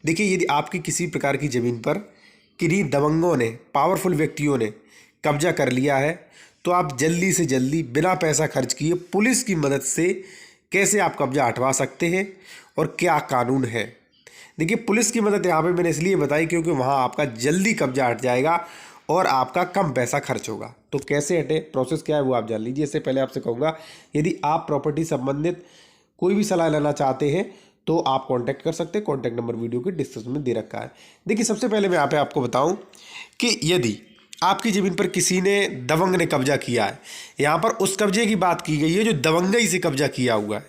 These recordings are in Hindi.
देखिए, यदि आपकी किसी प्रकार की ज़मीन पर किन्हीं दबंगों ने, पावरफुल व्यक्तियों ने कब्जा कर लिया है, तो आप जल्दी से जल्दी बिना पैसा खर्च किए पुलिस की मदद से कैसे आप कब्जा हटवा सकते हैं और क्या कानून है। देखिए, पुलिस की मदद यहाँ पे मैंने इसलिए बताई क्योंकि वहाँ आपका जल्दी कब्जा हट जाएगा और आपका कम पैसा खर्च होगा। तो कैसे हटे, प्रोसेस क्या है वो आप जान लीजिए। इससे पहले आपसे कहूँगा, यदि आप प्रॉपर्टी संबंधित कोई भी सलाह लेना चाहते हैं तो आप कांटेक्ट कर सकते हैं। कांटेक्ट नंबर वीडियो के डिस्क्रिप्शन में दे रखा है। देखिए, सबसे पहले मैं यहाँ पे आपको बताऊं कि यदि आपकी ज़मीन पर किसी ने, दबंग ने कब्जा किया है, यहाँ पर उस कब्जे की बात की गई है जो दबंगई से कब्जा किया हुआ है,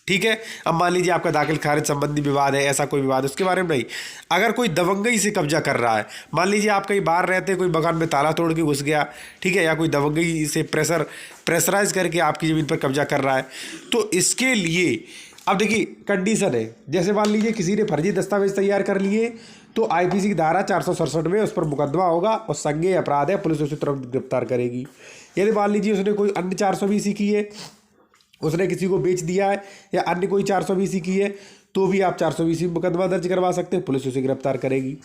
ठीक है। अब मान लीजिए आपका दाखिल खारिज संबंधी विवाद है, ऐसा कोई विवाद है, उसके बारे में नहीं। अगर कोई दबंगई से कब्जा कर रहा है, मान लीजिए आप कहीं बाहर रहते हैं, कोई मकान में ताला तोड़ के घुस गया, ठीक है, या कोई दबंगई से प्रेशराइज करके आपकी ज़मीन पर कब्जा कर रहा है, तो इसके लिए अब देखिए कंडीशन है। जैसे मान लीजिए किसी ने फर्जी दस्तावेज तैयार कर लिए, तो आईपीसी की धारा 467 में उस पर मुकदमा होगा और संज्ञेय अपराध है, पुलिस उसे तुरंत गिरफ्तार करेगी। यदि मान लीजिए उसने कोई अन्य 420 की है, उसने किसी को बेच दिया है या अन्य कोई 420 की है, तो भी आप 420 मुकदमा दर्ज करवा सकते हैं, पुलिस उसे गिरफ्तार करेगी।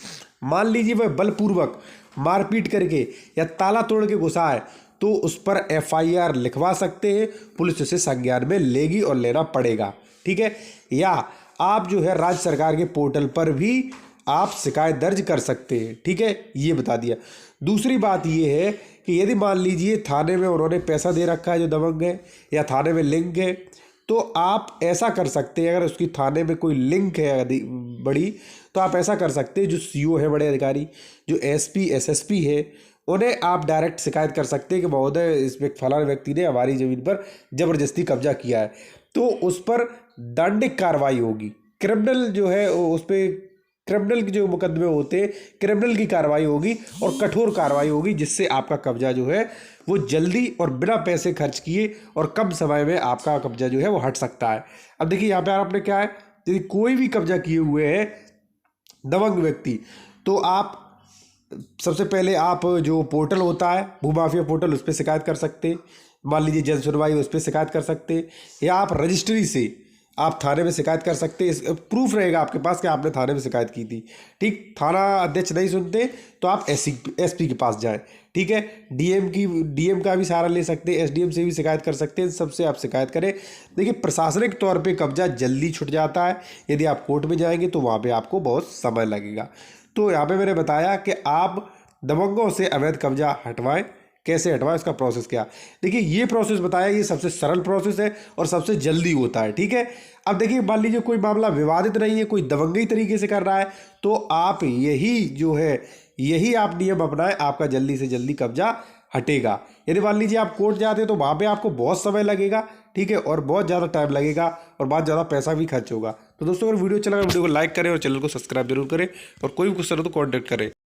मान लीजिए वह बलपूर्वक मारपीट करके या ताला तोड़ के घुसा है, तो उस पर एफआईआर लिखवा सकते हैं, पुलिस उसे संज्ञान में लेगी और लेना पड़ेगा, ठीक है। या आप जो है राज्य सरकार के पोर्टल पर भी आप शिकायत दर्ज कर सकते हैं, ठीक है, ये बता दिया। दूसरी बात ये है कि यदि मान लीजिए थाने में उन्होंने पैसा दे रखा है जो दबंग है, या थाने में लिंक है, तो आप ऐसा कर सकते हैं, अगर उसकी थाने में कोई लिंक है बड़ी, तो आप ऐसा कर सकते हैं, जो सीओ है, बड़े अधिकारी, जो एसपी एसएसपी है, उन्हें आप डायरेक्ट शिकायत कर सकते हैं कि महोदय, इस फलाने व्यक्ति ने हमारी ज़मीन पर ज़बरदस्ती कब्जा किया है, तो उस पर दंडिक कार्रवाई होगी। क्रिमिनल जो है उस पर, क्रिमिनल के जो मुकदमे होते हैं, क्रिमिनल की कार्रवाई होगी और कठोर कार्रवाई होगी, जिससे आपका कब्जा जो है वो जल्दी और बिना पैसे खर्च किए और कम समय में आपका कब्जा जो है वो हट सकता है। अब देखिए, यहाँ पे आपने क्या है, यदि कोई भी कब्जा किए हुए है दबंग व्यक्ति, तो आप सबसे पहले आप जो पोर्टल होता है भूमाफिया पोर्टल, उस पर शिकायत कर सकते हैं। मान लीजिए जन सुनवाई, उस पर शिकायत कर सकते हैं, या आप रजिस्ट्री से आप थाने में शिकायत कर सकते हैं। प्रूफ रहेगा आपके पास कि आपने थाने में शिकायत की थी, ठीक। थाना अध्यक्ष नहीं सुनते तो आप एसपी के पास जाएं, ठीक है। डीएम का भी सहारा ले सकते हैं, एसडीएम से भी शिकायत कर सकते हैं, सबसे आप शिकायत करें। देखिए, प्रशासनिक तौर पे कब्जा जल्दी छूट जाता है। यदि आप कोर्ट में जाएंगे तो वहाँ पे आपको बहुत समय लगेगा। तो यहाँ पे मैंने बताया कि आप दबंगों से अवैध कब्जा हटवाएं, कैसे हटवाएं, इसका प्रोसेस क्या। देखिए, ये प्रोसेस बताया, ये सबसे सरल प्रोसेस है और सबसे जल्दी होता है, ठीक है। अब देखिए, मान लीजिए कोई मामला विवादित नहीं है, कोई दबंगई तरीके से कर रहा है, तो आप यही जो है, यही आप नियम अपनाएं, आपका जल्दी से जल्दी कब्जा हटेगा। यदि मान लीजिए आप कोर्ट जाते हैं तो वहाँ पे आपको बहुत समय लगेगा, ठीक है, और बहुत ज़्यादा टाइम लगेगा और बहुत ज़्यादा पैसा भी खर्च होगा। तो दोस्तों, अगर वीडियो अच्छा लगा, वीडियो को लाइक करें और चैनल को सब्सक्राइब जरूर करें, और कोई भी क्वेश्चन हो तो कॉन्टैक्ट करें।